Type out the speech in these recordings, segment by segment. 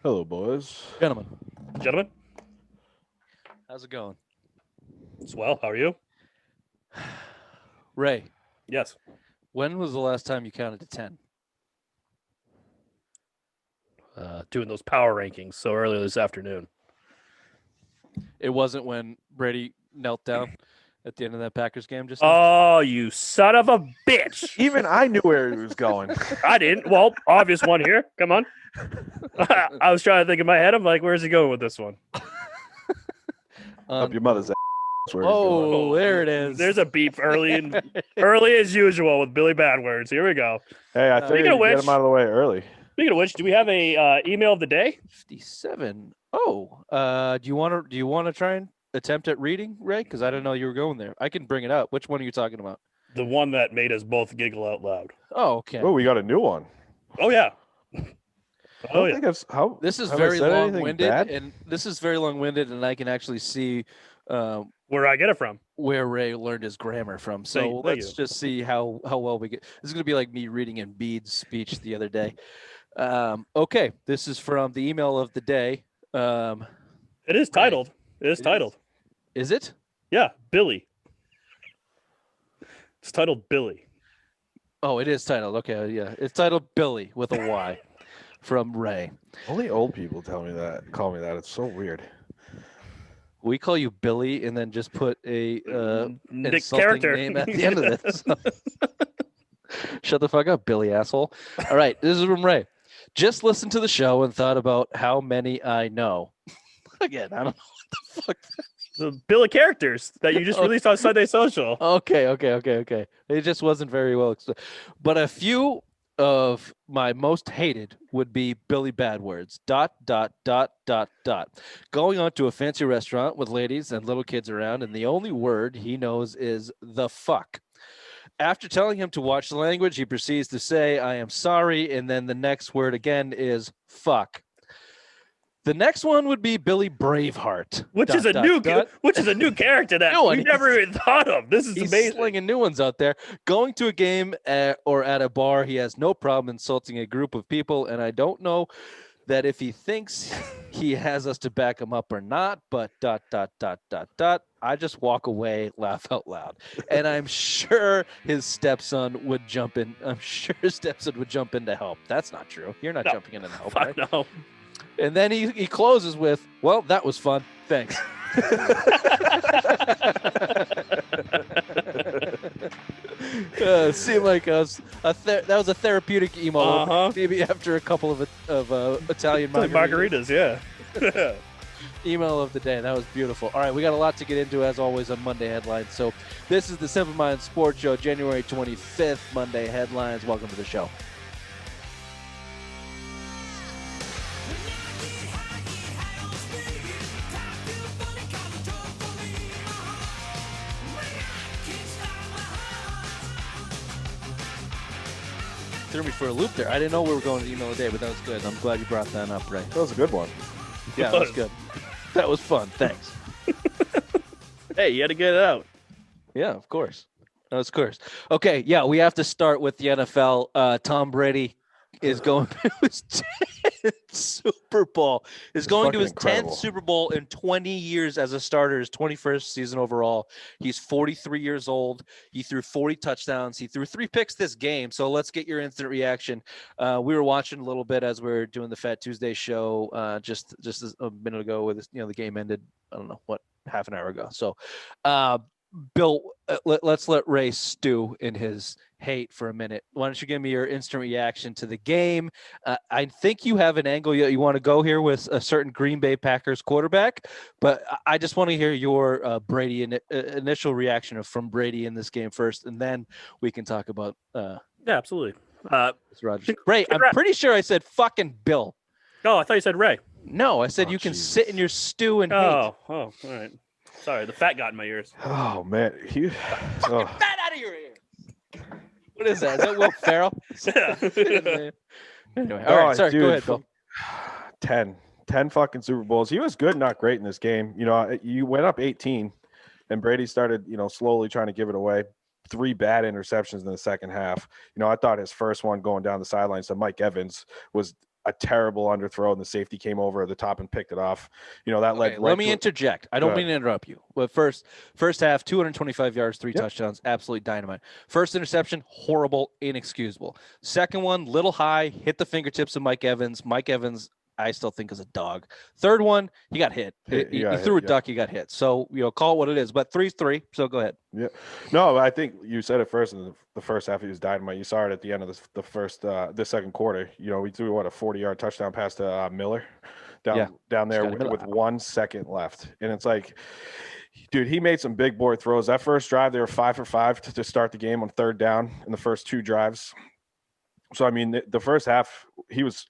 Hello, boys. Gentlemen, Gentlemen, how's it going? it's well. How are you? Ray, Yes. when was the last time you counted to 10? Doing those power rankings so earlier this afternoon. It wasn't when Brady knelt down at the end of that Packers game just now? Oh, you son of a bitch. Even I knew where he was going. I didn't. Well, obvious one here. Come on. I was trying to think in my head. I'm like, where's he going with this one? Up your mother's ass. Where he's going. Oh, there it is. There's a beep early as usual with Billy Bad Words. Here we go. Hey, I figured of you'd get which- him out of the way early. Speaking of which, do we have a email of the day? 57. Oh, do you want to try and attempt at reading, Ray? Because I didn't know you were going there. I can bring it up. Which one are you talking about? The one that made us both giggle out loud. Oh, okay. Oh, we got a new one. Oh, yeah. I Oh, don't yeah. think I've, how, This is have I very said anything long-winded, bad? and I can actually see Where I get it from. where Ray learned his grammar from. So Thank let's you. just see how well we get. This is going to be like me reading in Bede's speech the other day. Okay, this is from the email of the day. It is titled. It is It titled. Is it? Yeah, Billy. It's titled Billy. Oh, it is titled. Okay, yeah. It's titled Billy with a Y from Ray. Only old people call me that. It's so weird. We call you Billy and then just put a The insulting character name at the end of this. Shut the fuck up, Billy asshole. All right, this is from Ray. Just listened to the show and thought about how many I know. Again, I don't know what the fuck. The bill of characters that you just released on Sunday Social. Okay. It just wasn't very well. But a few of my most hated would be Billy Bad Words. ... Going on to a fancy restaurant with ladies and little kids around, and the only word he knows is the fuck. After telling him to watch the language, he proceeds to say, I am sorry, and then the next word again is fuck. The next one would be Billy Braveheart. Which is a new character that No one. we never even thought of. This is He's amazing. slinging new ones out there. Going to a game or at a bar, he has no problem insulting a group of people, and I don't know that if he thinks he has us to back him up or not, but ... I just walk away, laugh out loud. And I'm sure his stepson would jump in. I'm sure his stepson would jump in to help. That's not true. You're not jumping in to help, right? Fuck no. And then he closes with, well, that was fun. Thanks. Seemed like that was a therapeutic email. Uh-huh. Maybe after a couple of Italian Like margaritas. margaritas, yeah. Email of the day. That was beautiful. All right, we got a lot to get into as always on Monday Headlines. So this is the Simple Minds Sports Show, January 25th, Monday Headlines. Welcome to the show. Threw me for a loop there. I didn't know we were going to the email of the day, but that was good. I'm glad you brought that up, Ray. That was a good one. Yeah, that was good. That was fun. Thanks. Hey, you had to get it out. Yeah, of course. Of course. Okay, yeah, we have to start with the NFL. Tom Brady is going to his 10th Super Bowl. Is going to his fucking incredible. 10th Super Bowl in 20 years as a starter, his 21st season overall. He's 43 years old. He threw 40 touchdowns. He threw 3 picks this game. So let's get your instant reaction. We were watching a little bit as we were doing the Fat Tuesday show just a minute ago with the game ended, I don't know, half an hour ago. So Bill, let's let Ray stew in his hate for a minute. Why don't you give me your instant reaction to the game? I think you have an angle you want to go here with a certain Green Bay Packers quarterback, but I just want to hear your Brady initial reaction from Brady in this game first, and then we can talk about Yeah, absolutely. Rodgers. Ray, I'm pretty sure I said fucking Bill. Oh, I thought you said Ray. No, I said you can Jesus. sit in your stew and hate. Oh, all right. Sorry, the fat got in my ears. Oh, man. Fat out of your ear. What is that? Is that Will Ferrell? Anyway, all right. Sorry, dude, go ahead, Bill. 10 fucking Super Bowls. He was good, not great in this game. You went up 18, and Brady started, slowly trying to give it away. 3 bad interceptions in the second half. I thought his first one going down the sidelines to Mike Evans was a terrible underthrow, and the safety came over at the top and picked it off. You know, that led right let me interject. I don't mean to interrupt you. But first half, 225 yards, 3 touchdowns, absolutely dynamite. First interception, horrible, inexcusable. Second one, little high, hit the fingertips of Mike Evans. Mike Evans, I still think, is a dog. Third one, he got hit. He threw a duck, he got hit. So, call it what it is. But 3's 3, so go ahead. Yeah. No, I think you said it first in the first half. He was dynamite. You saw it at the end of the second quarter. We threw a 40-yard touchdown pass to Miller down there with 1 second left, and it's like, dude, he made some big boy throws. That first drive, they were 5 for 5 to start the game on third down in the first 2 drives. So I mean, the first half, he was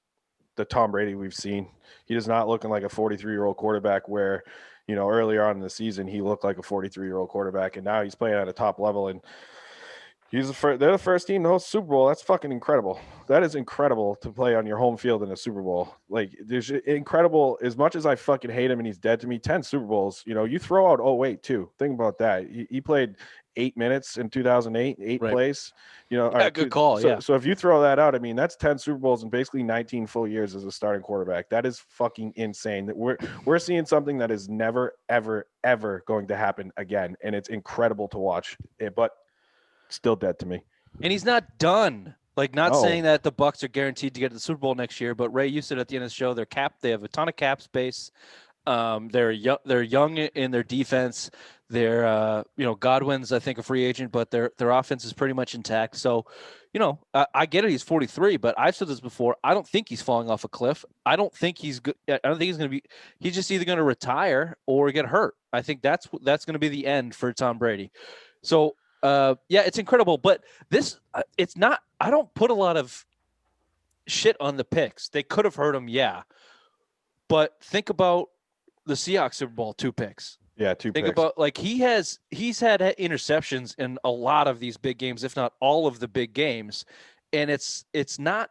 the Tom Brady we've seen. He is not looking like a 43-year-old quarterback where, earlier on in the season, he looked like a 43-year-old quarterback, and now he's playing at a top level, and they're the first team to host Super Bowl. That's fucking incredible. That is incredible to play on your home field in a Super Bowl. Like, there's incredible. As much as I fucking hate him and he's dead to me, 10 Super Bowls, you throw out 08 too. Think about that. He played 8 minutes in 2008, 8 plays. Good call. So if you throw that out, I mean, that's 10 Super Bowls and basically 19 full years as a starting quarterback. That is fucking insane. That we're seeing something that is never, ever, ever going to happen again, and it's incredible to watch. But still dead to me. And he's not done. Like, not saying that the Bucs are guaranteed to get to the Super Bowl next year, but Ray, you said at the end of the show, they have a ton of cap space. They're young in their defense. They're Godwin's, I think, a free agent, but their offense is pretty much intact. So, I get it. He's 43, but I've said this before. I don't think he's falling off a cliff. I don't think he's good. I don't think he's going to be. He's just either going to retire or get hurt. I think that's going to be the end for Tom Brady. So, it's incredible. But this, it's not. I don't put a lot of shit on the picks. They could have hurt him, yeah. But think about the Seahawks Super Bowl, 2 picks. Yeah, 2 Think picks. about, like, he's had interceptions in a lot of these big games, if not all of the big games. And it's not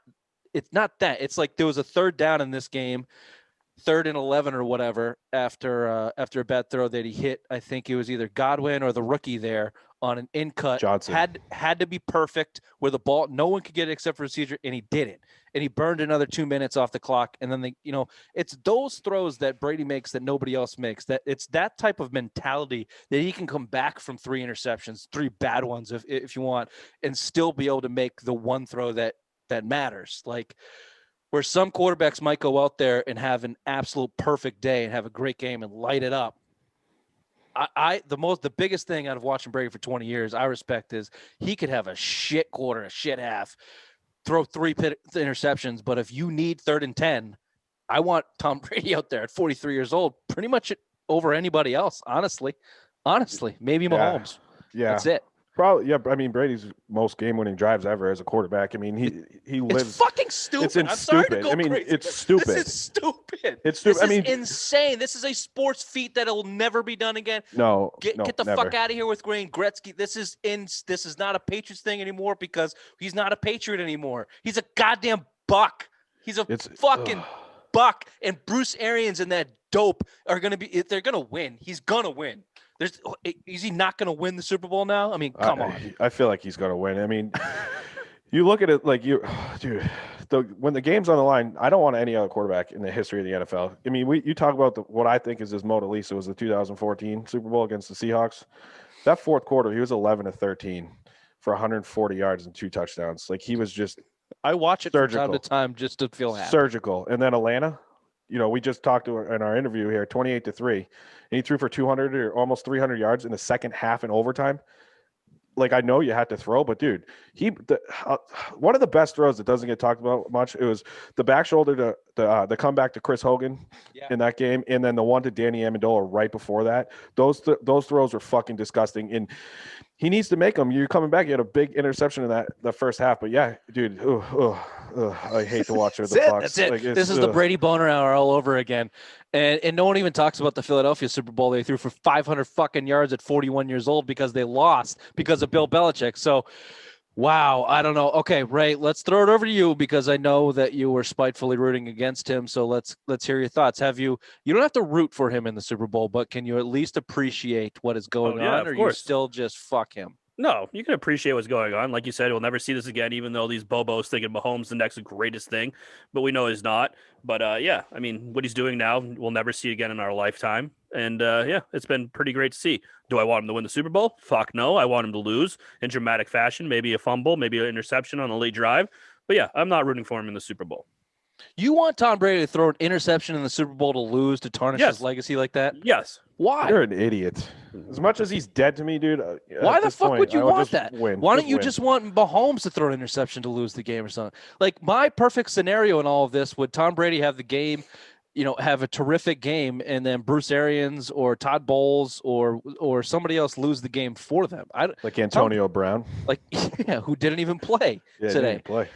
that. It's like there was a third down in this game, 3rd and 11 or whatever, after a bad throw that he hit. I think it was either Godwin or the rookie there on an in-cut. Johnson. Had to be perfect where the ball, no one could get it except for receiver, and he did it. And he burned another 2 minutes off the clock. And then it's those throws that Brady makes that nobody else makes. That it's that type of mentality that he can come back from 3 interceptions, 3 bad ones if you want, and still be able to make the one throw that matters. Like, where some quarterbacks might go out there and have an absolute perfect day and have a great game and light it up. The biggest thing out of watching Brady for 20 years, I respect, is he could have a shit quarter, a shit half, throw 3 interceptions. But if you need 3rd and 10, I want Tom Brady out there at 43 years old, pretty much over anybody else. Honestly, maybe Mahomes. Yeah. That's it. Probably, yeah. I mean, Brady's most game-winning drives ever as a quarterback. I mean, he lives. It's fucking stupid. I'm sorry to go crazy. It's stupid. This is stupid. It's stupid. This is insane. This is a sports feat that will never be done again. No, get the never. fuck out of here with Wayne Gretzky. This is not a Patriots thing anymore because he's not a Patriot anymore. He's a goddamn Buck. He's a fucking Buck. And Bruce Arians and that dope are gonna be. They're gonna win. He's gonna win. Is he not going to win the Super Bowl now? I mean, come on. I feel like he's going to win. I mean, you look at it like dude, when the game's on the line, I don't want any other quarterback in the history of the NFL. I mean, you talk about what I think is his Mona Lisa was the 2014 Super Bowl against the Seahawks. That fourth quarter, he was 11 of 13 for 140 yards and 2 touchdowns. Like, he was just I watch it from time to time just to feel happy. Surgical. And then Atlanta, we just talked to in our interview here, 28-3. And he threw for 200 or almost 300 yards in the second half in overtime. Like, I know you had to throw, but dude, one of the best throws that doesn't get talked about much, it was the back shoulder to the comeback to Chris Hogan in that game, and then the one to Danny Amendola right before that. Those throws were fucking disgusting, and he needs to make them. You're coming back. You had a big interception in the first half, but yeah, dude, I hate to watch it. That's it. Like, this is the Brady Boner hour all over again, and no one even talks about the Philadelphia Super Bowl. They threw for 500 fucking yards at 41 years old because they lost because of Bill Belichick. So, wow, I don't know. Okay, Ray, let's throw it over to you because I know that you were spitefully rooting against him. So let's hear your thoughts. You don't have to root for him in the Super Bowl, but can you at least appreciate what is going on, or you still just fuck him? No, you can appreciate what's going on. Like you said, we'll never see this again, even though these Bobos thinking Mahomes the next greatest thing, but we know he's not. But yeah, I mean, what he's doing now, we'll never see again in our lifetime. And yeah, it's been pretty great to see. Do I want him to win the Super Bowl? Fuck no. I want him to lose in dramatic fashion, maybe a fumble, maybe an interception on a late drive. But yeah, I'm not rooting for him in the Super Bowl. You want Tom Brady to throw an interception in the Super Bowl to lose, to tarnish his legacy like that? Yes. Why? You're an idiot. As much as he's dead to me, dude. Why the fuck would you want that? Win. Why don't you just want Mahomes to throw an interception to lose the game or something? Like, my perfect scenario in all of this, would Tom Brady have the game, have a terrific game, and then Bruce Arians or Todd Bowles or somebody else lose the game for them? Like Antonio Brown. Like, yeah, who didn't even play today. Didn't even play.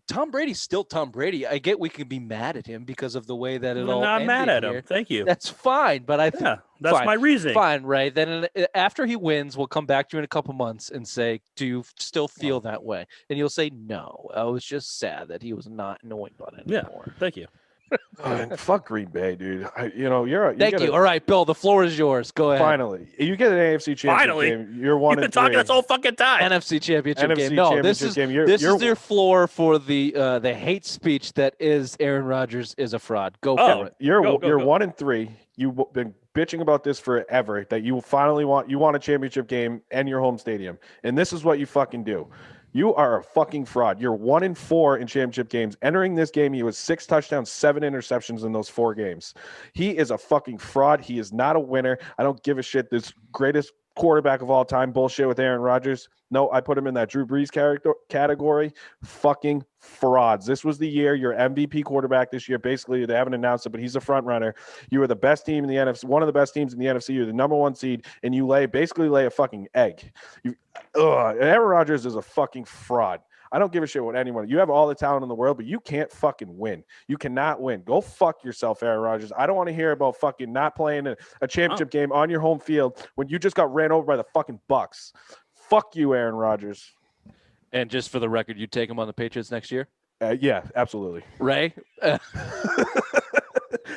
Tom Brady's still Tom Brady. I get we can be mad at him because of the way that it all ended. I'm not mad at him. Here. Thank you. That's fine, but I think that's fine, my reasoning. Fine, right? Then after he wins, we'll come back to you in a couple months and say, "Do you still feel that way?" And you'll say, "No, I was just sad that he was not in New England anymore." Yeah, thank you. Fuck Green Bay, dude. Thank you. All right, Bill. The floor is yours. Go ahead. Finally, you get an AFC championship game. You're one. You've been talking this whole fucking time. NFC championship game. No, this is your floor for the hate speech that is Aaron Rodgers is a fraud. Go for it. You're 1-3. You've been bitching about this forever. That you finally want a championship game and your home stadium, and this is what you fucking do. You are a fucking fraud. You're 1-4 in championship games. Entering this game, he was 6 touchdowns, 7 interceptions in those 4 games. He is a fucking fraud. He is not a winner. I don't give a shit. This greatest quarterback of all time bullshit with Aaron Rodgers. No, I put him in that Drew Brees category. Fucking frauds. This was the year, your MVP quarterback this year. Basically, they haven't announced it, but he's a front runner. You are the best team in the NFC, one of the best teams in the NFC. You're the number 1 seed, and you basically lay a fucking egg. Aaron Rodgers is a fucking fraud. I don't give a shit what anyone. You have all the talent in the world, but you can't fucking win. You cannot win. Go fuck yourself, Aaron Rodgers. I don't want to hear about fucking not playing a championship game on your home field when you just got ran over by the fucking Bucks. Fuck you, Aaron Rodgers. And just for the record, you take him on the Patriots next year? Yeah, absolutely. Ray?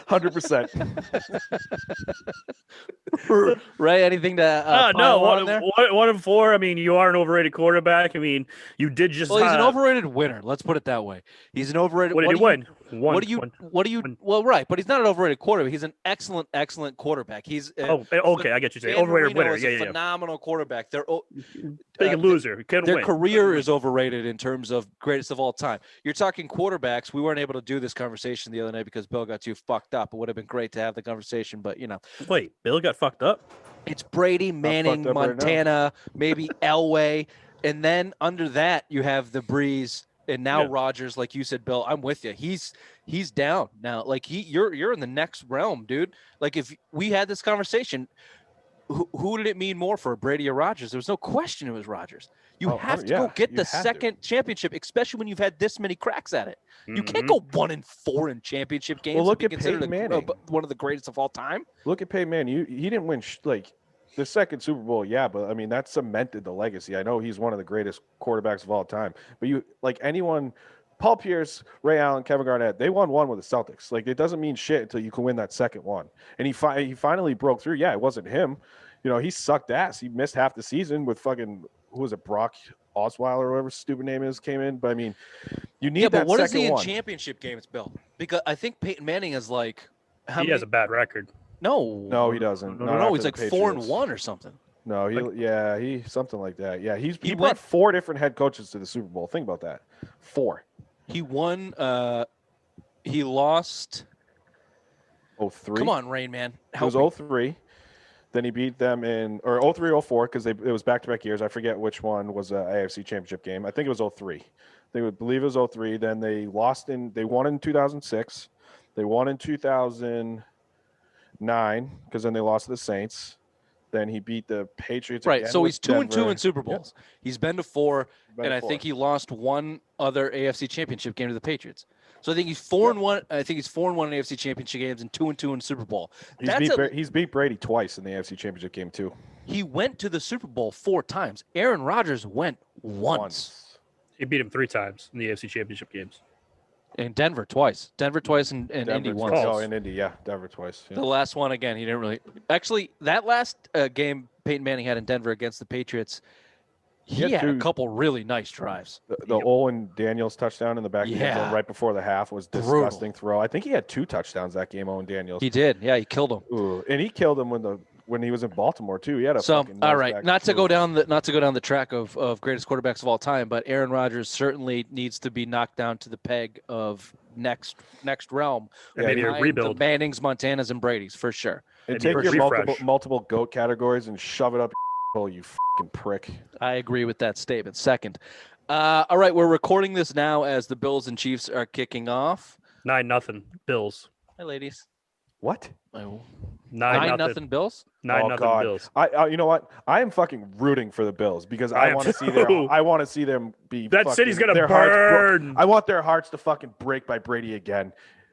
100%. Ray, anything to no, on there? 1-4. I mean, you are an overrated quarterback. I mean, you did just. Well, he's an overrated winner. Let's put it that way. He's an overrated. What did he win? Well, right, but he's not an overrated quarterback. He's an excellent quarterback. He's okay. I get you saying overrated winner. Yeah, phenomenal quarterback. They're big loser. Their career is overrated in terms of greatest of all time. You're talking quarterbacks. We weren't able to do this conversation the other night because Bill got too fucked up. It would have been great to have the conversation, but Wait, Bill got fucked up? It's Brady, Manning, Montana, maybe Elway, and then under that you have the Breeze. And now Rodgers, like you said, Bill, I'm with you. He's down now. Like you're in the next realm, dude. Like if we had this conversation, who did it mean more for, Brady or Rodgers? There was no question it was Rodgers. You have to go get the second championship, especially when you've had this many cracks at it. Mm-hmm. You can't go 1-4 in championship games. Well, look at Peyton Manning, one of the greatest of all time. Look at Peyton Manning. He didn't win the second Super Bowl, but I mean that cemented the legacy. I know he's one of the greatest quarterbacks of all time, but Paul Pierce, Ray Allen, Kevin Garnett, they won one with the Celtics. Like, it doesn't mean shit until you can win that second one. And he finally broke through. Yeah, it wasn't him. He sucked ass. He missed half the season with fucking, who was it, Brock Osweiler or whatever stupid name is came in. But I mean, you need that second one. Yeah, but what is he in championship games, Bill? Because I think Peyton Manning is like, he has a bad record. No, he doesn't. No, he's like 4-1 or something. No, he something like that. Yeah, he brought 4 different head coaches to the Super Bowl. Think about that. 4. He won. He lost. 03. Come on, Rain Man. It was 03. Then he beat them in 03-04 because it was back-to-back years. I forget which one was an AFC Championship game. I think it was 03. They would believe it was 03. Then they won in 2006. They won in 2009 because then they lost to the Saints. Then he beat the Patriots. Right, so he's 2-2 in Super Bowls. Yep. He's been to 4, and I think he lost one other AFC Championship game to the Patriots. So I think he's 4-1. I think he's 4-1 in AFC Championship games and 2-2 in Super Bowl. He's beat Brady twice in the AFC Championship game too. He went to the Super Bowl 4 times. Aaron Rodgers went once. He beat him 3 times in the AFC Championship games. In Denver twice. And Indy once. Oh, in Indy, yeah. Denver twice. Yeah. The last one, again, he didn't really. Actually, that last game Peyton Manning had in Denver against the Patriots, he had a couple really nice drives. The Owen Daniels touchdown in the back of the end zone right before the half was disgusting throw. I think he had 2 touchdowns that game, Owen Daniels. He did. Yeah, he killed him. Ooh, and he killed him when he was in Baltimore too. He had a fucking all right, not to go down the track of greatest quarterbacks of all time, but Aaron Rodgers certainly needs to be knocked down to the peg of next realm. And maybe a rebuild. The Mannings, Montanas, and Brady's for sure. And take your multiple GOAT categories and shove it up your hole, you fucking prick. I agree with that statement. Second. All right, we're recording this now as the Bills and Chiefs are kicking off. 9-0 Bills. Hi, ladies. What? 9-0 Bills. 9-0 Bills. I you know what? I am fucking rooting for the Bills because I want to see them be. That city's gonna burn. I want their hearts to fucking break by Brady again.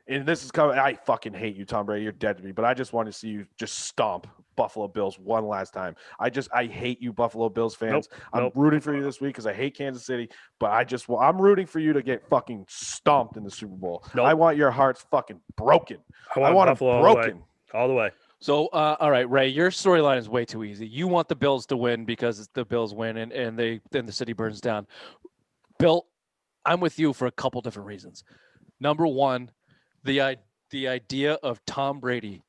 And this is coming. I fucking hate you, Tom Brady. You're dead to me. But I just want to see you just stomp Buffalo Bills one last time. I hate you, Buffalo Bills fans. I'm rooting for you this week because I hate Kansas City. But I'm rooting for you to get fucking stomped in the Super Bowl. I want your hearts fucking broken. I want Buffalo them broken all the way. So, all right, Ray, your storyline is way too easy. You want the Bills to win because the Bills win and then the city burns down. Bill, I'm with you for a couple different reasons. Number one, the idea of Tom Brady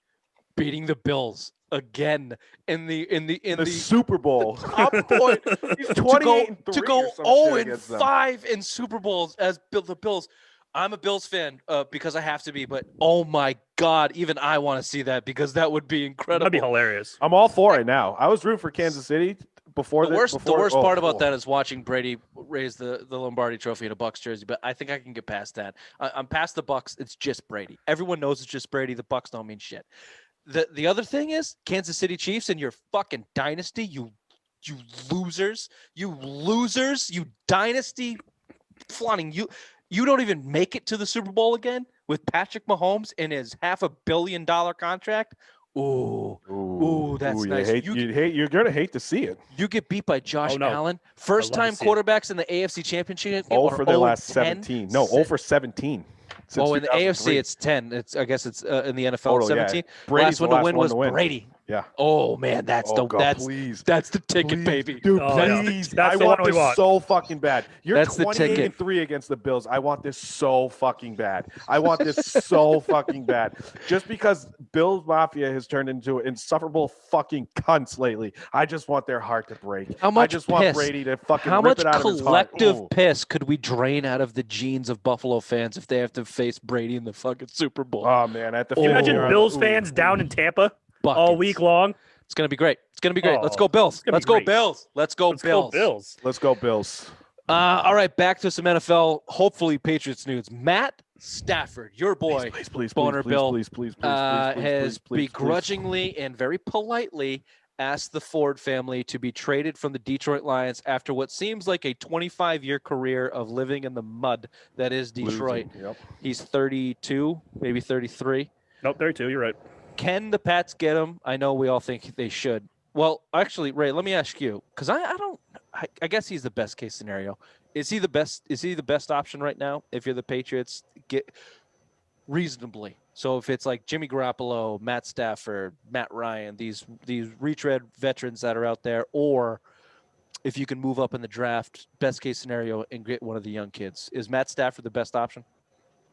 beating the Bills again in the Super Bowl. Top point. He's 28 to go 0-5 in Super Bowls as the Bills. I'm a Bills fan because I have to be, but oh my God, even I want to see that because that would be incredible. That'd be hilarious. I'm all for it now. I was rooting for Kansas City before the worst part about that is watching Brady raise the Lombardi Trophy in a Bucs jersey, but I think I can get past that. I'm past the Bucs. It's just Brady. Everyone knows it's just Brady. The Bucs don't mean shit. The other thing is Kansas City Chiefs and your fucking dynasty, you losers, you dynasty flaunting you. You don't even make it to the Super Bowl again with Patrick Mahomes and his $500 million contract. Ooh, that's nice. You're gonna hate to see it. You get beat by Josh Allen. First-time quarterbacks in the AFC Championship. For their last 17. No, 0 for 17. Oh, in the AFC, it's 10. I guess it's in the NFL, 17. Yeah. Last one to win was Brady. Yeah. Oh man, that's the ticket, baby. Dude, please. I want this so fucking bad. You're 28-3 against the Bills. I want this so fucking bad. I want this so fucking bad. Just because Bills Mafia has turned into insufferable fucking cunts lately. I just want their heart to break. I just want Brady to fucking rip it out of his heart. How much collective piss could we drain out of the genes of Buffalo fans if they have to face Brady in the fucking Super Bowl? Oh man, imagine Bills fans down in Tampa all week long. It's gonna be great. Let's go Bills. Let's go Bills. Let's go Bills. Let's go Bills. All right, back to some NFL. Hopefully, Patriots news. Matt Stafford, your boy, Boner Bill, has begrudgingly and very politely asked the Ford family to be traded from the Detroit Lions after what seems like a 25-year career of living in the mud that is Detroit. Yep. He's 32, maybe 33. Nope, 32. You're right. Can the Pats get him? I know we all think they should. Well, actually, Ray, let me ask you, because I guess he's the best case scenario. Is he the best option right now? If you're the Patriots, get reasonably. So if it's like Jimmy Garoppolo, Matt Stafford, Matt Ryan, these retread veterans that are out there, or if you can move up in the draft, best case scenario, and get one of the young kids, is Matt Stafford the best option?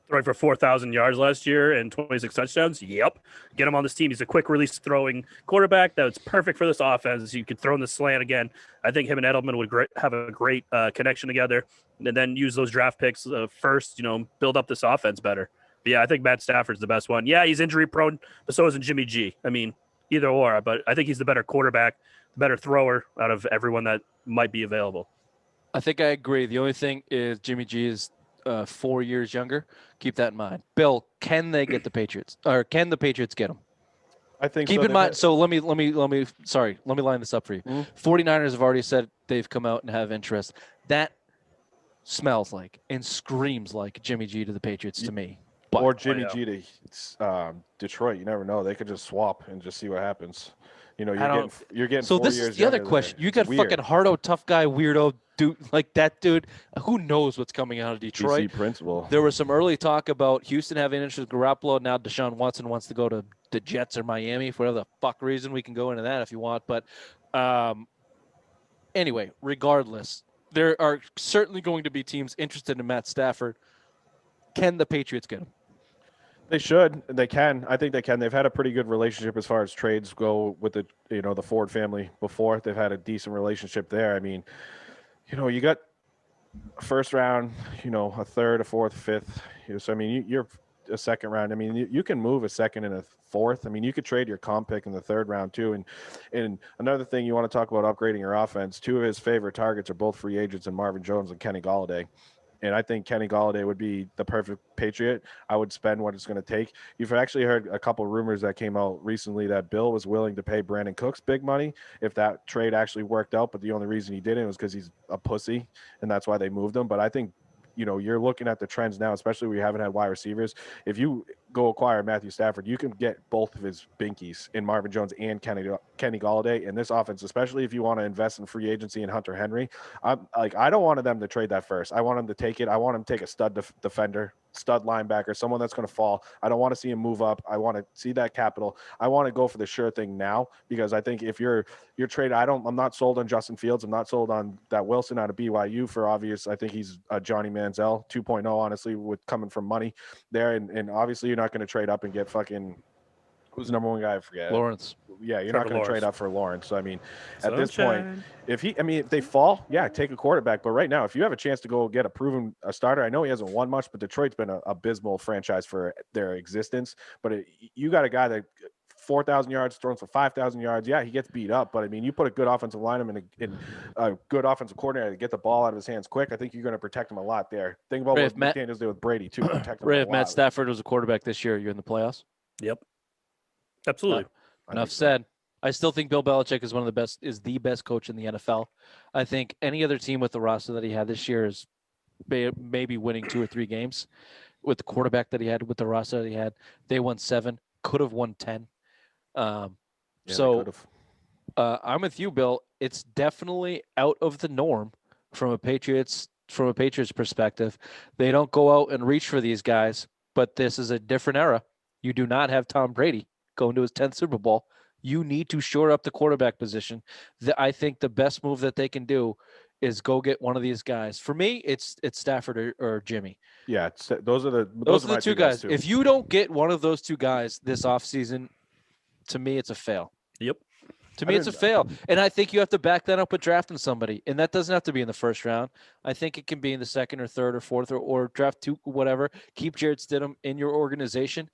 Throwing for 4,000 yards last year and 26 touchdowns. Yep. Get him on this team. He's a quick release throwing quarterback that's perfect for this offense. You could throw in the slant again. I think him and Edelman would have a great connection together, and then use those draft picks first, build up this offense better. But yeah, I think Matt Stafford's the best one. Yeah, he's injury prone, but so isn't Jimmy G. I mean, either or, but I think he's the better quarterback, the better thrower out of everyone that might be available. I think I agree. The only thing is Jimmy G is 4 years younger. Keep that in mind. Bill, can they get the Patriots, or can the Patriots get them? I think. Keep in mind. So let me line this up for you. 49ers have already said they've come out and have interest. That smells like and screams like Jimmy G to the Patriots to me. Or Jimmy G to Detroit. You never know. They could just swap and just see what happens. You know, you're getting So 4 this years is the other younger question. there. You It's got weird. fucking hardo, tough guy, weirdo dude like that dude. Who knows what's coming out of Detroit? DC principal. There was some early talk about Houston having interest in Garoppolo. Now Deshaun Watson wants to go to the Jets or Miami for whatever the fuck reason. We can go into that if you want. But anyway, regardless, there are certainly going to be teams interested in Matt Stafford. Can the Patriots get him? They should. They can. I think they can. They've had a pretty good relationship as far as trades go with the Ford family before. They've had a decent relationship there. I mean, you got a first round, a third, a fourth, fifth. So, I mean, you're a second round. I mean, you can move a second and a fourth. I mean, you could trade your comp pick in the third round too. And another thing you want to talk about upgrading your offense, two of his favorite targets are both free agents in Marvin Jones and Kenny Golladay. And I think Kenny Golladay would be the perfect Patriot. I would spend what it's going to take. You've actually heard a couple of rumors that came out recently that Bill was willing to pay Brandon Cooks big money if that trade actually worked out. But the only reason he didn't was because he's a pussy, and that's why they moved him. But I think, you're looking at the trends now, especially we haven't had wide receivers. If you go acquire Matthew Stafford, you can get both of his binkies in Marvin Jones and Kenny Golladay in this offense, especially if you want to invest in free agency in Hunter Henry. I don't want them to trade that first. I want them to take it. I want them to take a stud defender, stud linebacker, someone that's going to fall. I don't want to see him move up. I want to see that capital. I want to go for the sure thing now, because I think if you're traded, I'm not sold on Justin Fields. I'm not sold on that Wilson out of BYU for obvious. I think he's a Johnny Manziel 2.0, honestly, with coming from money there. And obviously you're not going to trade up and get fucking, who's the number one guy? I forget. Lawrence. Yeah, you're Trevor not going to trade Lawrence. up for Lawrence. So, I mean, at Sunshine. this point, if they fall, yeah, take a quarterback. But right now, if you have a chance to go get a starter, I know he hasn't won much, but Detroit's been an abysmal franchise for their existence. But you got a guy that 4,000 yards, throws for 5,000 yards. Yeah, he gets beat up, but I mean, you put a good offensive lineman in a good offensive coordinator to get the ball out of his hands quick. I think you're going to protect him a lot there. Think about what McDaniels did with Brady too. Protect him Ray, a if lot. Matt Stafford was a quarterback this year, you're in the playoffs. Yep. Absolutely. Enough said. I still think Bill Belichick is the best coach in the NFL. I think any other team with the roster that he had this year is maybe winning 2 or 3 games. With the quarterback that he had, with the roster that he had, they won 7, could have won 10. I'm with you, Bill. It's definitely out of the norm from a Patriots perspective. They don't go out and reach for these guys, but this is a different era. You do not have Tom Brady going to his 10th Super Bowl. You need to shore up the quarterback position. I think the best move that they can do is go get one of these guys. For me, it's Stafford or Jimmy. Yeah, those are the two guys. If you don't get one of those two guys this offseason, to me, it's a fail. Yep. To me, it's a fail. And I think you have to back that up with drafting somebody. And that doesn't have to be in the first round. I think it can be in the second or third or fourth or draft 2, whatever. Keep Jarrett Stidham in your organization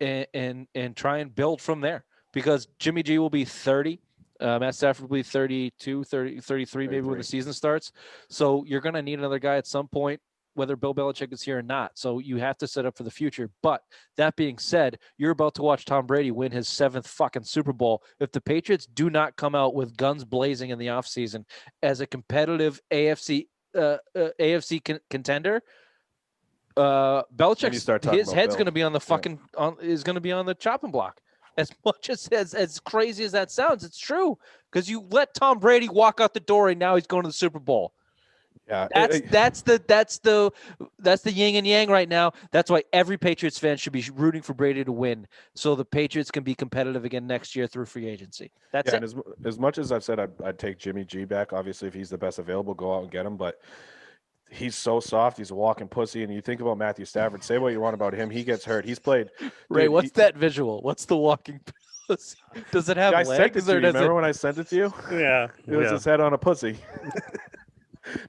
and try and build from there. Because Jimmy G will be 30. Matt Stafford will be 32, 30, 33 maybe when the season starts. So you're going to need another guy at some point, whether Bill Belichick is here or not. So you have to set up for the future. But that being said, you're about to watch Tom Brady win his 7th fucking Super Bowl. If the Patriots do not come out with guns blazing in the offseason as a competitive AFC contender, Belichick's his head's going to be on the fucking is going to be on the chopping block. As much as crazy as that sounds, it's true, because you let Tom Brady walk out the door and now he's going to the Super Bowl. Yeah, that's the yin and yang right now. That's why every Patriots fan should be rooting for Brady to win, so the Patriots can be competitive again next year through free agency. That's it. And as much as I've said I'd take Jimmy G back, obviously if he's the best available, go out and get him. But he's so soft. He's a walking pussy. And you think about Matthew Stafford, say what you want about him. He gets hurt. He's played. Ray, what's that visual? What's the walking pussy? Does it have legs? I sent it to you. Remember when I sent it to you? Yeah. It was his head on a pussy.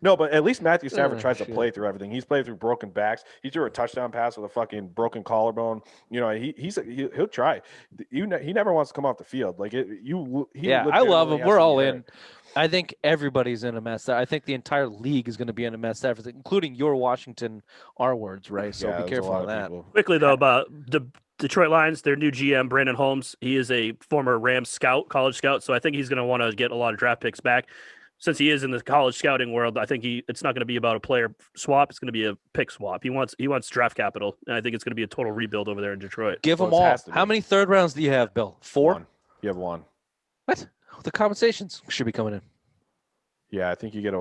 No, but at least Matthew Stafford tries to play through everything. He's played through broken backs. He threw a touchdown pass with a fucking broken collarbone. He'll try. He never wants to come off the field. Like I love him. We're all in. I think everybody's in a mess. I think the entire league is going to be in a mess, including your Washington R words, right? So be careful on that. Quickly though, about the Detroit Lions, their new GM Brandon Holmes. He is a former Rams scout, college scout. So I think he's going to want to get a lot of draft picks back. Since he is in the college scouting world, I think it's not going to be about a player swap. It's going to be a pick swap. He wants draft capital, and I think it's going to be a total rebuild over there in Detroit. Give them all. How many third rounds do you have, Bill? 4? You have 1. What? The compensations should be coming in. Yeah, I think you get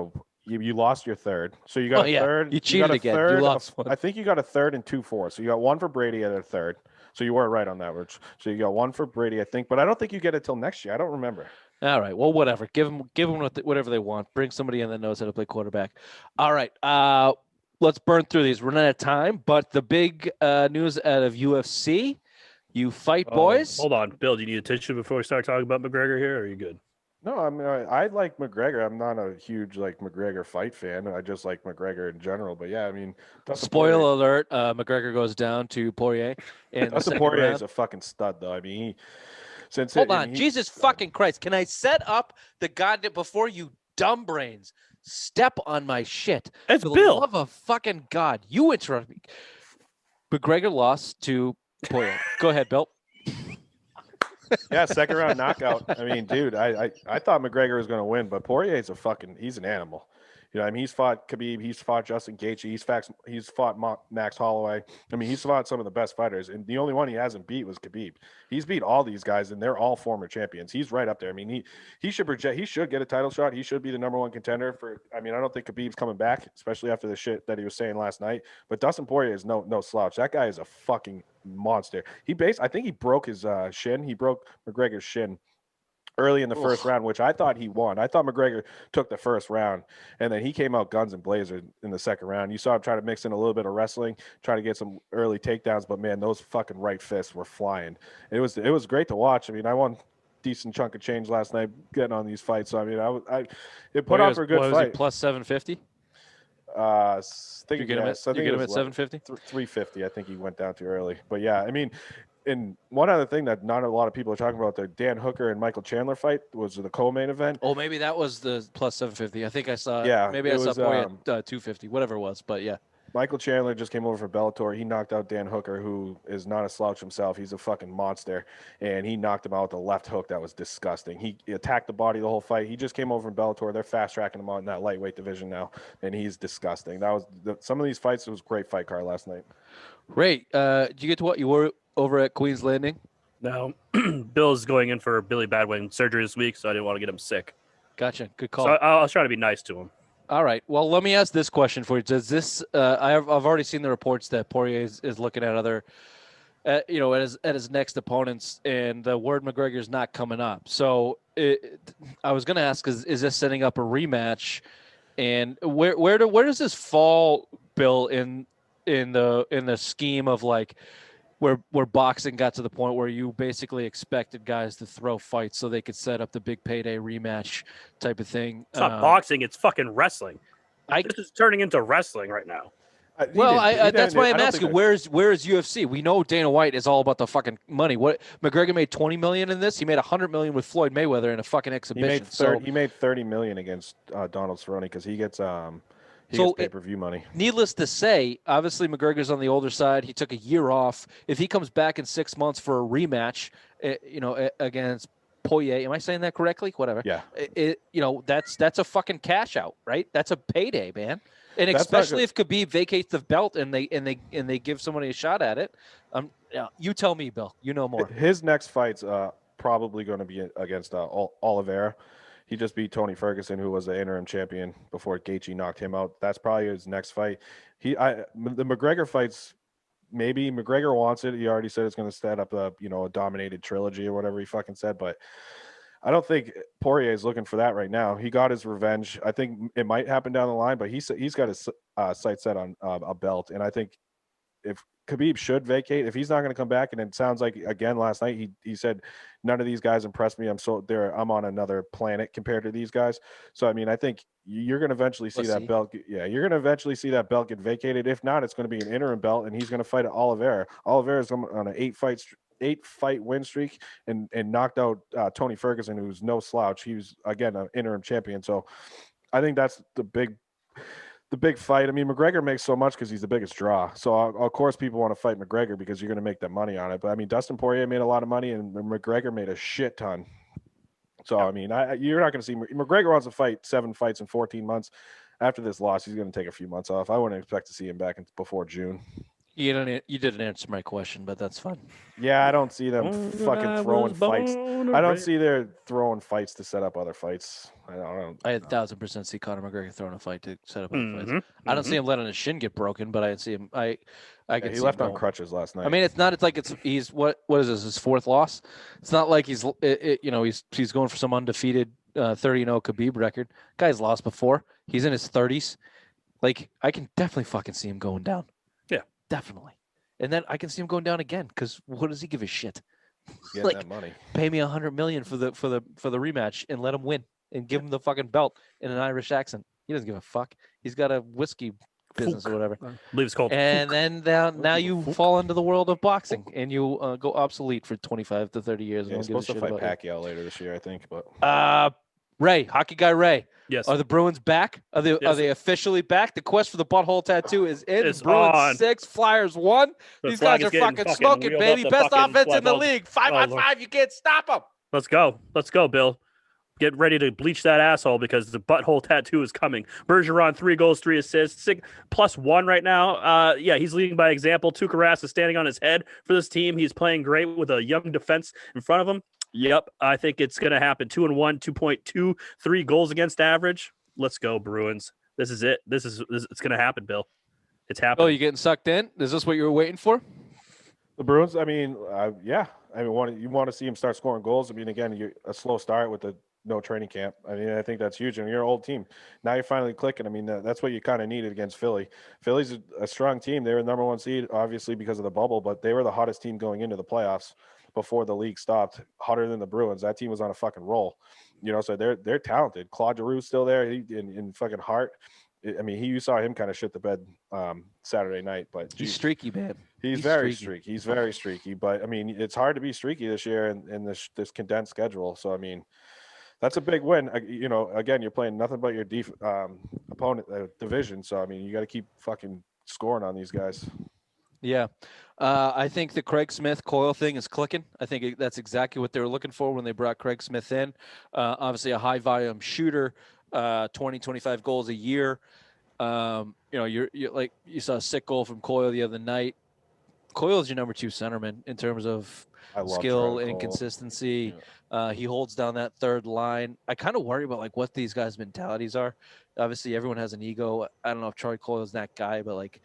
you lost your third, so you got a third. You cheated again. You lost one. I think you got a third and 2 fourths. So you got one for Brady at a third. So you were right on that, Rich. So you got one for Brady, I think, but I don't think you get it till next year. I don't remember. All right. Well, whatever. Give them whatever they want. Bring somebody in that knows how to play quarterback. All right. Let's burn through these. We're running out of time, but the big news out of UFC, you fight boys. Hold on, Bill. Do you need a tissue before we start talking about McGregor here? Or are you good? No, I mean I like McGregor. I'm not a huge McGregor fight fan. I just like McGregor in general. But yeah, I mean, spoiler alert: McGregor goes down to Poirier. And Dustin Poirier is a fucking stud, though. I mean, hold on, Jesus fucking Christ! Can I set up the goddamn before you dumb brains step on my shit? It's For Bill. The love of fucking God, you interrupt me. McGregor lost to Poirier. Go ahead, Bill. Yeah, second round knockout. I mean, dude, I thought McGregor was going to win, but Poirier's he's an animal. You know, I mean, he's fought Khabib, he's fought Justin Gaethje, he's fought Max Holloway. I mean, he's fought some of the best fighters, and the only one he hasn't beat was Khabib. He's beat all these guys, and they're all former champions. He's right up there. I mean, he should get a title shot. He should be the number one contender for. I mean, I don't think Khabib's coming back, especially after the shit that he was saying last night. But Dustin Poirier is no slouch. That guy is a fucking monster. I think he broke his shin. He broke McGregor's shin early in the first round, which I thought he won. I thought McGregor took the first round, and then he came out guns and blazers in the second round. You saw him try to mix in a little bit of wrestling, try to get some early takedowns, but man, those fucking right fists were flying. It was great to watch. I mean, I won decent chunk of change last night getting on these fights. So I mean, it put on for a good fight. Plus 750. You get him at 750, 350. I think he went down too early, but yeah, I mean. And one other thing that not a lot of people are talking about, the Dan Hooker and Michael Chandler fight was the co-main event. Oh, maybe that was the plus 750. I think I saw. Yeah, maybe I saw Poirier at 250, whatever it was. But yeah, Michael Chandler just came over for Bellator. He knocked out Dan Hooker, who is not a slouch himself. He's a fucking monster, and he knocked him out with a left hook that was disgusting. He attacked the body the whole fight. He just came over from Bellator. They're fast tracking him out in that lightweight division now, and he's disgusting. That was some of these fights. It was a great fight card last night. Great. Did you get to what you were over at Queen's Landing? No, Bill's going in for Billy Badwin surgery this week, so I didn't want to get him sick. Gotcha. Good call. So I was trying to be nice to him. All right. Well, let me ask this question for you. Does this? I've already seen the reports that Poirier is looking at other, at his next opponents, and the word McGregor is not coming up. So I was going to ask: is this setting up a rematch? And where does this fall, Bill, in the scheme of where boxing got to the point where you basically expected guys to throw fights so they could set up the big payday rematch type of thing? It's not boxing; it's fucking wrestling. This is turning into wrestling right now. That's why I'm asking. Where is UFC? We know Dana White is all about the fucking money. What McGregor made $20 million in this. He made $100 million with Floyd Mayweather in a fucking exhibition. He made $30 million against Donald Cerrone because he gets pay-per-view money. Needless to say, obviously McGregor's on the older side. He took a year off. If he comes back in 6 months for a rematch, against Poirier, am I saying that correctly? Whatever. Yeah. That's a fucking cash out, right? That's a payday, man. And especially if Khabib vacates the belt and they give somebody a shot at it. You tell me, Bill. You know more. His next fight's probably going to be against Oliveira. He just beat Tony Ferguson, who was the interim champion before Gaethje knocked him out. That's probably his next fight. The McGregor fights, maybe McGregor wants it. He already said it's going to set up a dominated trilogy or whatever he fucking said. But I don't think Poirier is looking for that right now. He got his revenge. I think it might happen down the line, but he's got his sights set on a belt. And I think if Khabib should vacate, if he's not going to come back, and it sounds like again last night he said none of these guys impressed me. I'm on another planet compared to these guys. So I mean, I think you're going to eventually see that belt. Yeah, you're going to eventually see that belt get vacated. If not, it's going to be an interim belt, and he's going to fight Oliveira. Oliveira's on an 8-fight win streak and knocked out Tony Ferguson, who's no slouch. He was again an interim champion. So I think that's the big fight. I mean, McGregor makes so much because he's the biggest draw. So, of course, people want to fight McGregor because you're going to make that money on it. But, I mean, Dustin Poirier made a lot of money, and McGregor made a shit ton. So, I mean, you're not going to see – McGregor wants to fight 7 fights in 14 months. After this loss, he's going to take a few months off. I wouldn't expect to see him back before June. You didn't answer my question, but that's fine. Yeah, I don't see them fucking throwing fights. I don't see they're throwing fights to set up other fights. I 1,000% see Conor McGregor throwing a fight to set up other fights. I don't see him letting his shin get broken, but I see him. I can see he left him on crutches last night. I mean, it's not. It's like he's what is this? His fourth loss. It's not like he's going for some undefeated 30-0 Khabib record. Guy's lost before. He's in his 30s. Like I can definitely fucking see him going down. Yeah, definitely. And then I can see him going down again because what does he give a shit? He's getting that money. Pay me $100 million for the rematch and let him win and give him the fucking belt in an Irish accent. He doesn't give a fuck. He's got a whiskey business or whatever. I believe it's called. And then now you fall into the world of boxing and you go obsolete for 25 to 30 years. Yeah, he's supposed to fight Pacquiao later this year, I think. But Ray, hockey guy Ray. Yes. Are the Bruins back? Are they officially back? The quest for the butthole tattoo is in. Bruins on. 6, Flyers 1. These guys are fucking smoking, baby. Best offense in the league. 5-on-5. You can't stop them. Let's go, Bill. Get ready to bleach that asshole because the butthole tattoo is coming. Bergeron, 3 goals, 3 assists, +1 right now. He's leading by example. Tuukka Rask is standing on his head for this team. He's playing great with a young defense in front of him. Yep, I think it's going to happen. 2-1, 2.23 goals against average. Let's go, Bruins. This is it. It's going to happen, Bill. It's happening. Oh, you getting sucked in? Is this what you were waiting for? The Bruins, I mean, yeah. I mean, you want to see him start scoring goals. I mean, again, a slow start with no training camp. I mean, I think that's huge. And you're an old team. Now you're finally clicking. I mean, that's what you kind of needed against Philly. Philly's a strong team. They were the number 1 seed, obviously, because of the bubble, but they were the hottest team going into the playoffs before the league stopped, hotter than the Bruins. That team was on a fucking roll. So they're talented. Claude Giroux's still there in fucking Hart. I mean, you saw him kind of shit the bed Saturday night, but he's streaky, man. He's very streaky. He's very streaky, but I mean, it's hard to be streaky this year in this condensed schedule. So I mean, that's a big win. Again, you're playing nothing but your opponent division. So I mean, you got to keep fucking scoring on these guys. Yeah. I think the Craig Smith-Coyle thing is clicking. I think that's exactly what they were looking for when they brought Craig Smith in. Obviously a high-volume shooter, 20, 25 goals a year. You're like you saw a sick goal from Coyle the other night. Coyle is your number 2 centerman in terms of skill and consistency. Yeah. He holds down that third line. I kind of worry about like what these guys' mentalities are. Obviously, everyone has an ego. I don't know if Troy Coyle is that guy, but like,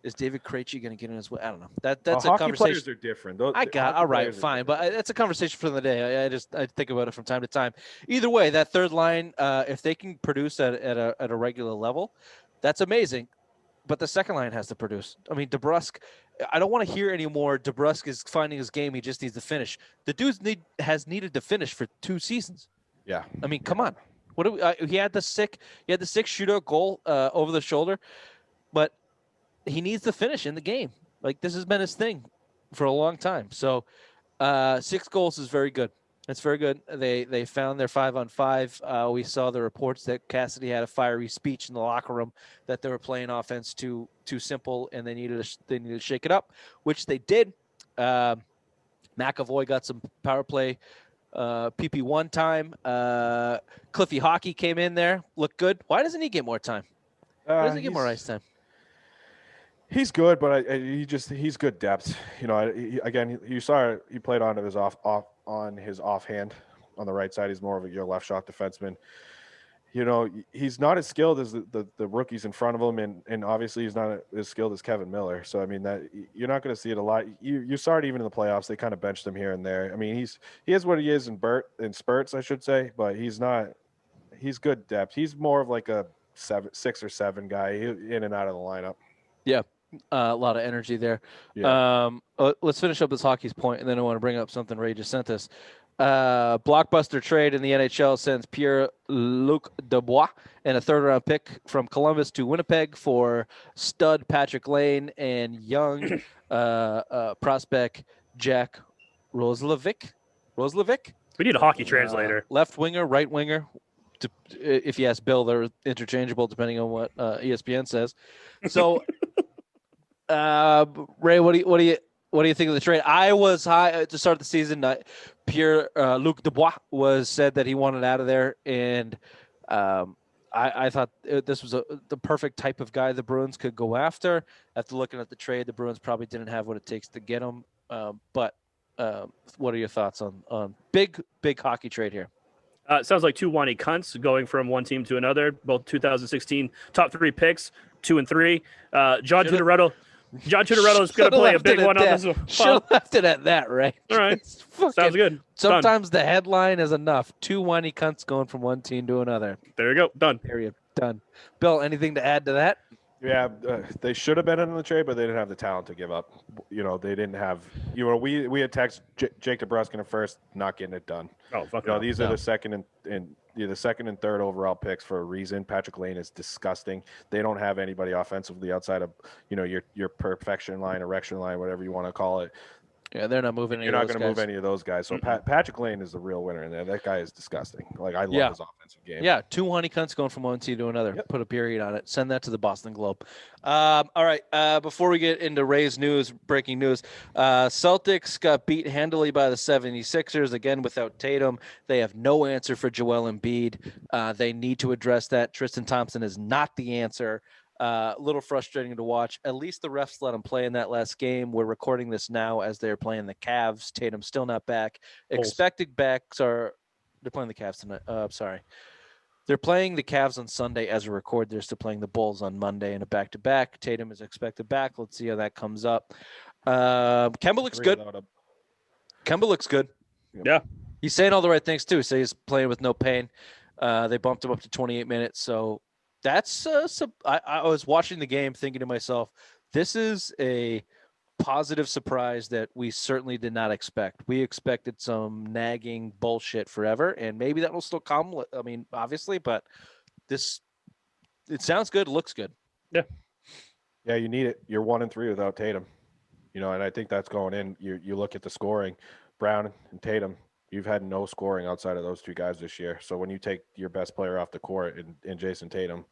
is David Krejci going to get in as well? I don't know. That's a conversation. Players are different. All right, fine, but that's a conversation for the day. I think about it from time to time. Either way, that third line, if they can produce at a regular level, that's amazing. But the second line has to produce. I mean, DeBrusk. I don't want to hear anymore. DeBrusk is finding his game. He just needs to finish. The dude has needed to finish for 2 seasons. Yeah. I mean, come on. He had the sick shootout goal over the shoulder, but he needs to finish in the game. Like, this has been his thing for a long time. So 6 goals is very good. It's very good. They found their 5-on-5. We saw the reports that Cassidy had a fiery speech in the locker room that they were playing offense too simple and they needed to shake it up, which they did. McAvoy got some power play PP1 time. Cliffy Hockey came in there, looked good. Why doesn't he get more time? Why doesn't he get more ice time? He's good, but he's good depth. You saw he played on his offhand on the right side. He's more of your left shot defenseman. He's not as skilled as the rookies in front of him, and obviously he's not as skilled as Kevin Miller. So I mean that you're not going to see it a lot. You saw it even in the playoffs. They kind of benched him here and there. I mean he is what he is in spurts, I should say, but he's not. He's good depth. He's more of like a 6 or 7 guy in and out of the lineup. Yeah. A lot of energy there. Yeah. Let's finish up this hockey's point, and then I want to bring up something Ray just sent us. Blockbuster trade in the NHL sends Pierre-Luc Dubois and a 3rd-round pick from Columbus to Winnipeg for stud Patrick Lane and young prospect Jack Roslovic. We need a hockey translator. Left winger, right winger. If you ask Bill, they're interchangeable depending on what ESPN says. So. Ray, what do you think of the trade? I was high to start the season. Pierre-Luc Dubois said that he wanted out of there, and I thought this was the perfect type of guy the Bruins could go after. After looking at the trade, the Bruins probably didn't have what it takes to get him. But what are your thoughts on big hockey trade here? It sounds like two whiny cunts going from one team to another. Both 2016 top 3 picks, 2 and 3. John Tutorretto is going to play a big one on this one. Should have left it at that, right? All right. Sounds good. Sometimes the headline is enough. Two whiny cunts going from one team to another. There you go. Done. Period. Done. Bill, anything to add to that? Yeah, they should have been in the trade, but they didn't have the talent to give up. They didn't have. We had text Jake DeBrusk in the first, not getting it done. Oh, fuck these are the second and third overall picks for a reason. Patrick Lane is disgusting. They don't have anybody offensively outside of your perfection line, erection line, whatever you want to call it. Yeah, they're not moving. You're not going to move any of those guys. So Patrick Lane is the real winner in there. That guy is disgusting. Like I love his offensive game. Yeah, two honey cunts going from one team to another. Yep. Put a period on it. Send that to the Boston Globe. All right. Before we get into Rays news, breaking news, Celtics got beat handily by the 76ers again without Tatum. They have no answer for Joel Embiid. They need to address that. Tristan Thompson is not the answer. A little frustrating to watch. At least the refs let him play in that last game. We're recording this now as they're playing the Cavs. Tatum's still not back. Expected backs are – they're playing the Cavs tonight. Sorry. They're playing the Cavs on Sunday as we record. They're still playing the Bulls on Monday in a back-to-back. Tatum is expected back. Let's see how that comes up. Kemba looks good. Kemba looks good. Yeah. He's saying all the right things, too. So he's playing with no pain. They bumped him up to 28 minutes, so – that's I was watching the game thinking to myself, this is a positive surprise that we certainly did not expect. We expected some nagging bullshit forever, and maybe that will still come. I mean, obviously, but it sounds good, looks good. Yeah. Yeah, you need it. You're 1-3 without Tatum. And I think that's going in. You look at the scoring, Brown and Tatum. You've had no scoring outside of those two guys this year. So when you take your best player off the court in Jason Tatum,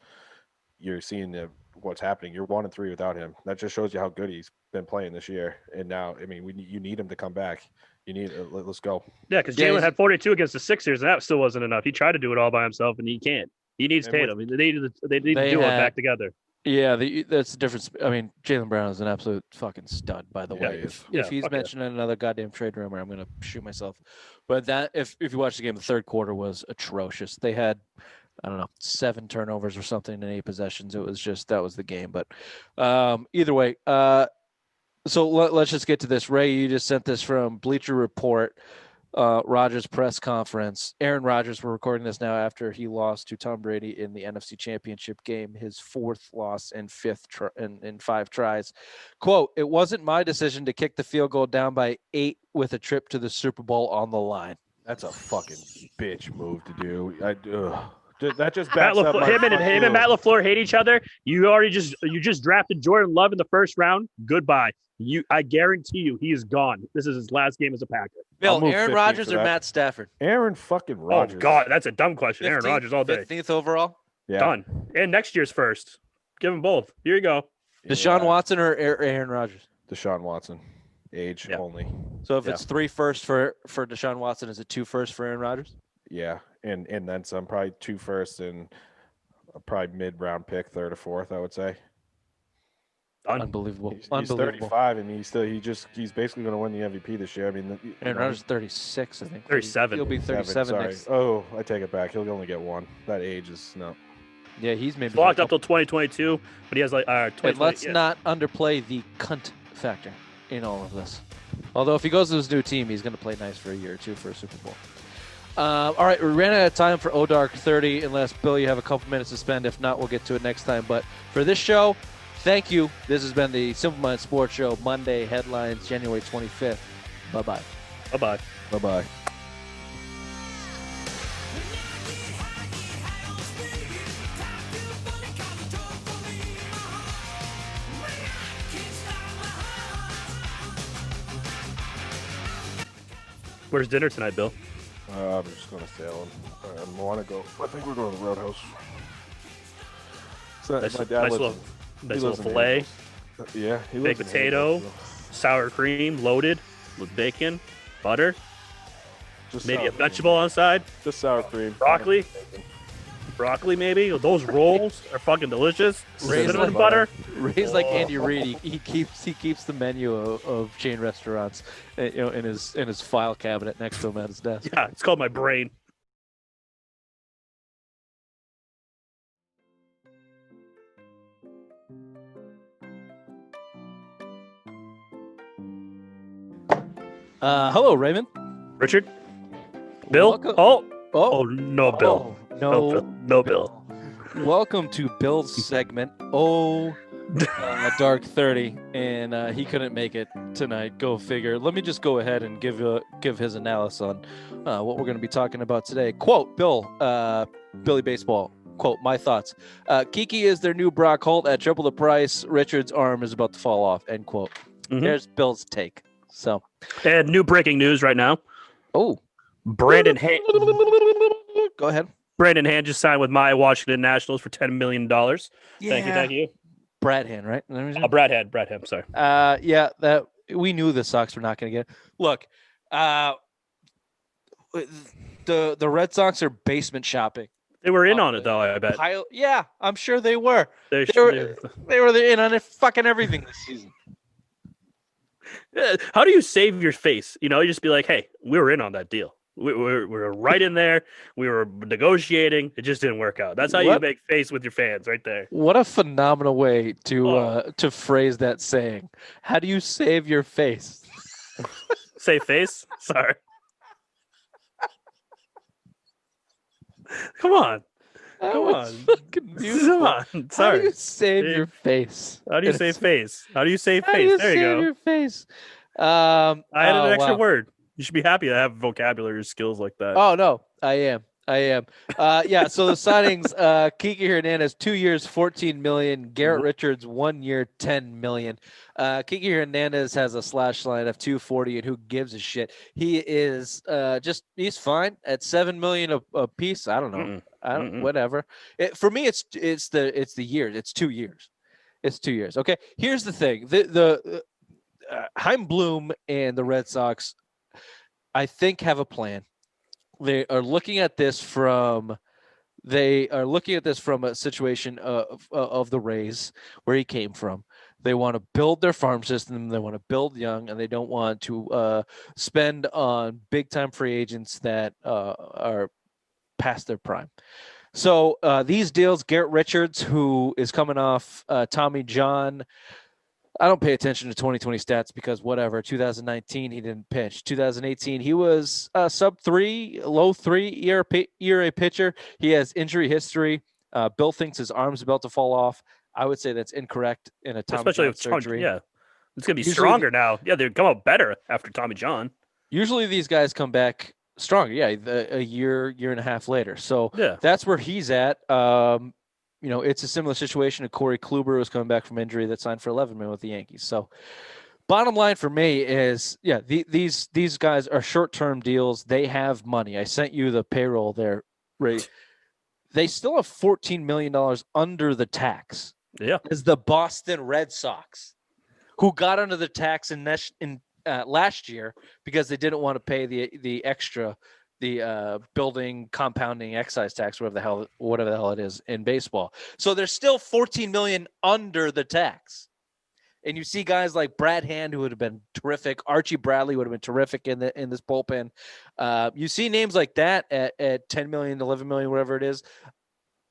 you're seeing what's happening. You're 1-3 without him. That just shows you how good he's been playing this year. And now, I mean, you need him to come back. You need let's go. Yeah, because Jalen had 42 against the Sixers, and that still wasn't enough. He tried to do it all by himself, and he can't. He needs Tatum. They need to do it back together. Yeah, that's the difference. I mean, Jaylen Brown is an absolute fucking stud, by the way. If he's mentioned in another goddamn trade rumor, I'm going to shoot myself. But that, if you watch the game, the third quarter was atrocious. They had, I don't know, 7 turnovers or something in 8 possessions. It was just, that was the game. But either way, so let's just get to this. Ray, you just sent this from Bleacher Report. Rodgers press conference. Aaron Rodgers, we're recording this now after he lost to Tom Brady in the NFC Championship game, his 4th loss and 5th in 5 tries. Quote, "It wasn't my decision to kick the field goal down by 8 with a trip to the Super Bowl on the line." That's a fucking bitch move to do. That just backs up him and Matt LaFleur hate each other. You just drafted Jordan Love in the first round. Goodbye. I guarantee you he is gone. This is his last game as a Packer. Bill, Aaron Rodgers or Matt Stafford? Aaron fucking Rodgers. Oh God, that's a dumb question. Aaron Rodgers all day. 15th overall. Yeah. Done. And next year's first. Give them both. Here you go. Deshaun Watson or Aaron Rodgers? Deshaun Watson. Age only. So if it's 3 firsts for Deshaun Watson, is it 2 firsts for Aaron Rodgers? Yeah, and then some, probably 2 firsts and probably mid-round pick, 3rd or 4th, I would say. Unbelievable. He's 35, and he's basically going to win the MVP this year. I mean, Aaron Rodgers is 36, I think. 37. He'll be 37 next. Oh, I take it back. He'll only get 1. That age is no. Yeah, he's maybe locked up till 2022, but he has let's not underplay the cunt factor in all of this. Although if he goes to his new team, he's going to play nice for a year or 2 for a Super Bowl. All right, we ran out of time for ODark 30, unless, Bill, you have a couple minutes to spend. If not, we'll get to it next time. But for this show, thank you. This has been the Simple Mind Sports Show, Monday headlines, January 25th. Bye-bye. Bye-bye. Bye-bye. Where's dinner tonight, Bill? I'm just going to sail and I want to go. I think we're going to the Roadhouse. So nice my dad little filet. Yeah. Baked potato, sour cream, loaded with bacon, butter. Maybe a vegetable on the side. Just sour cream. Broccoli. Broccoli, maybe. Those rolls are fucking delicious. Cinnamon butter. Ray's like Andy Reid. He keeps the menu of chain restaurants, in his file cabinet next to him at his desk. Yeah, it's called my brain. Hello, Raymond. Richard. Bill. Welcome. Oh, no, Bill. No, Bill. Welcome to Bill's segment. Dark 30, and he couldn't make it tonight. Go figure. Let me just go ahead and give his analysis on what we're going to be talking about today. Quote, Bill, Billy Baseball. Quote, my thoughts. Kiki is their new Brock Holt at triple the price. Richard's arm is about to fall off. End quote. Mm-hmm. There's Bill's take. So, and new breaking news right now. Oh, Brandon Hand. Go ahead. Brandon Hand just signed with my Washington Nationals for $10 million. Yeah. Thank you. Brad Hand, right? Brad Hand. Sorry. Yeah, that we knew the Sox were not going to get it. Look, the Red Sox are basement shopping. They were in on it, though, I bet. Yeah, I'm sure they were. They were in on it fucking everything this season. How do you save your face? You just be like, hey, we were in on that deal. We were right in there. We were negotiating. It just didn't work out. That's how you make face with your fans right there. What a phenomenal way to phrase that saying. How do you save your face? Save face? Sorry. Come on. Come on. Sorry. How do you save your face? How do you save face? How do you save face? There you go. Your face. I added an extra word. You should be happy to have vocabulary skills like that. Oh no, I am. Yeah. So the signings: Kiki Hernandez, 2 years, $14 million. Garrett Richards, 1 year, $10 million. Kiki Hernandez has a slash line of 240, and who gives a shit? He is he's fine at $7 million a piece. I don't know. Whatever. For me, it's the years. It's 2 years. It's 2 years. Okay. Here's the thing: the Chaim Bloom and the Red Sox, I think, have a plan. They are looking at this from a situation of the Rays, where he came from. They want to build their farm system. They want to build young, and they don't want to spend on big time free agents that are past their prime. So these deals, Garrett Richards, who is coming off Tommy John. I don't pay attention to 2020 stats because whatever. 2019, he didn't pitch. 2018, he was sub 3, low 3 ERA pitcher. He has injury history. Bill thinks his arm's about to fall off. I would say that's incorrect in a Tommy John surgery. Yeah, it's going to be stronger now. Yeah, they come out better after Tommy John. Usually these guys come back stronger. Yeah, a year and a half later. So that's where he's at. It's a similar situation to Corey Kluber, who was coming back from injury that signed for $11 million with the Yankees. So bottom line for me is, these guys are short-term deals. They have money. I sent you the payroll there, Ray. They still have $14 million under the tax. Yeah. As the Boston Red Sox, who got under the tax in last year because they didn't want to pay the extra building compounding excise tax, whatever the hell it is in baseball. So there's still $14 million under the tax. And you see guys like Brad Hand, who would have been terrific. Archie Bradley would have been terrific in this bullpen. You see names like that at $10 million, $11 million, whatever it is.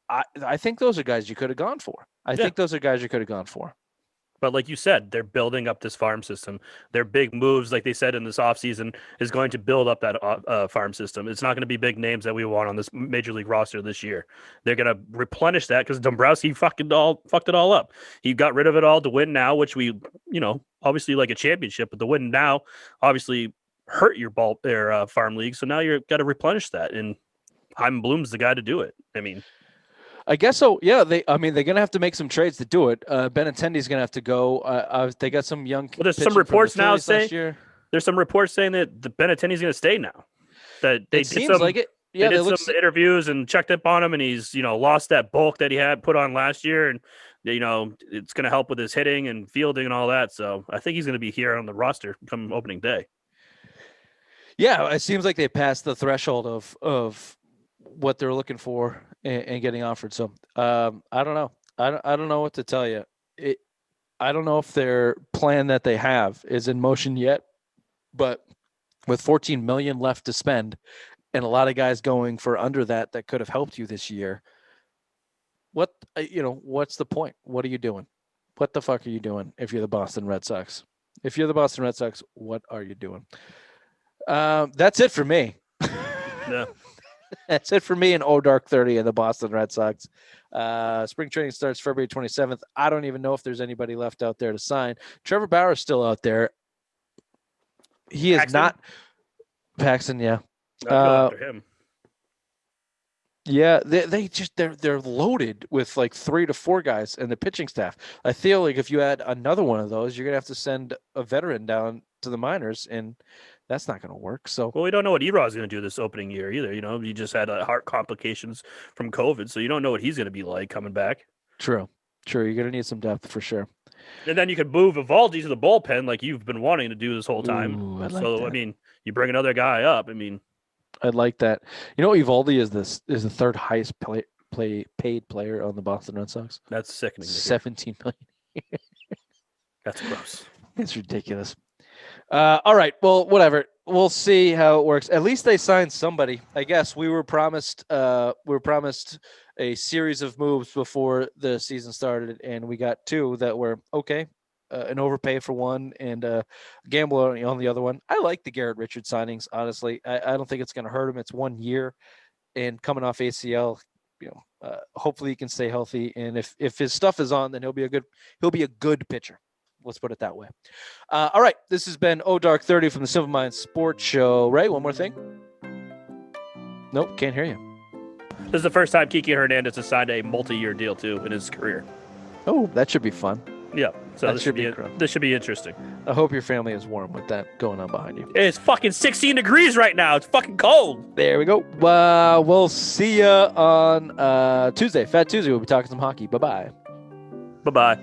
I think those are guys you could have gone for. But like you said, they're building up this farm system. Their big moves, like they said in this offseason, is going to build up that farm system. It's not going to be big names that we want on this major league roster this year. They're going to replenish that because Dombrowski fucked it all up. He got rid of it all to win now, which we, obviously like a championship, but the win now obviously hurt their farm league. So now you've got to replenish that. And Chaim Bloom's the guy to do it. I mean, I guess so. Yeah, they're going to have to make some trades to do it. Benintendi's going to have to go. They got some young. Well, there's some reports now saying that the Benintendi's going to stay now. That they seems like it. Yeah, they did some interviews and checked up on him, and he's lost that bulk that he had put on last year, and it's going to help with his hitting and fielding and all that. So I think he's going to be here on the roster come opening day. Yeah, it seems like they passed the threshold of what they're looking for and getting offered. So I don't know. I don't know what to tell you. I don't know if their plan that they have is in motion yet, but with $14 million left to spend and a lot of guys going for under that could have helped you this year. What's the point? What are you doing? What the fuck are you doing if you're the Boston Red Sox? If you're the Boston Red Sox, what are you doing? That's it for me. Yeah. That's it for me in Dark 30 and the Boston Red Sox. Spring training starts February 27th. I don't even know if there's anybody left out there to sign. Trevor Bauer is still out there. He is not Paxton. Yeah. I'd go after him. Yeah, they're loaded with like 3 to 4 guys in the pitching staff. I feel like if you add another one of those, you're gonna have to send a veteran down to the minors, and that's not gonna work. So we don't know what Erod's gonna do this opening year either. He just had heart complications from COVID, so you don't know what he's gonna be like coming back. True. You're gonna need some depth for sure. And then you could move Evaldi to the bullpen like you've been wanting to do this whole time. Ooh, I like so that. I mean, you bring another guy up. I mean. I'd like that. Evaldi is the third highest paid player on the Boston Red Sox. That's sickening. $17 million. That's gross. It's ridiculous. All right. Well, whatever. We'll see how it works. At least they signed somebody. I guess we were promised. A series of moves before the season started, and we got 2 that were okay. An overpay for one and a gamble on the other one. I like the Garrett Richards signings, honestly. I don't think it's going to hurt him. It's 1 year and coming off ACL, hopefully he can stay healthy. And if his stuff is on, then he'll be a good pitcher. Let's put it that way. All right. This has been Dark 30 from the Simple Minds Sports Show. Ray, one more thing. Nope. Can't hear you. This is the first time Kiki Hernandez has signed a multi-year deal too in his career. Oh, that should be fun. Yeah, so this should be interesting. I hope your family is warm with that going on behind you. It's fucking 16 degrees right now. It's fucking cold. There we go. We'll see you on Tuesday. Fat Tuesday. We'll be talking some hockey. Bye-bye. Bye-bye.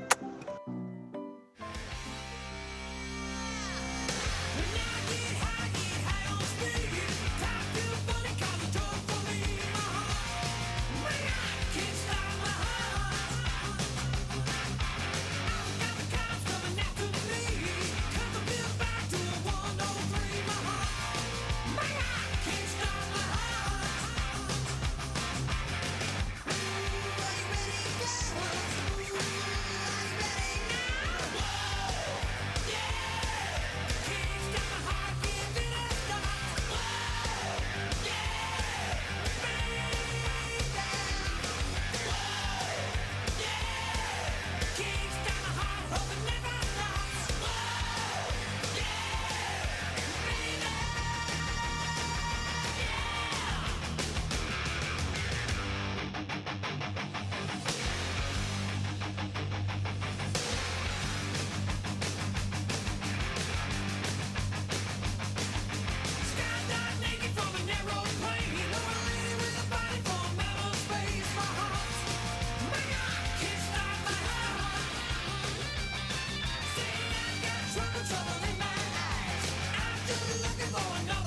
Trouble in my eyes. I'm just looking for another.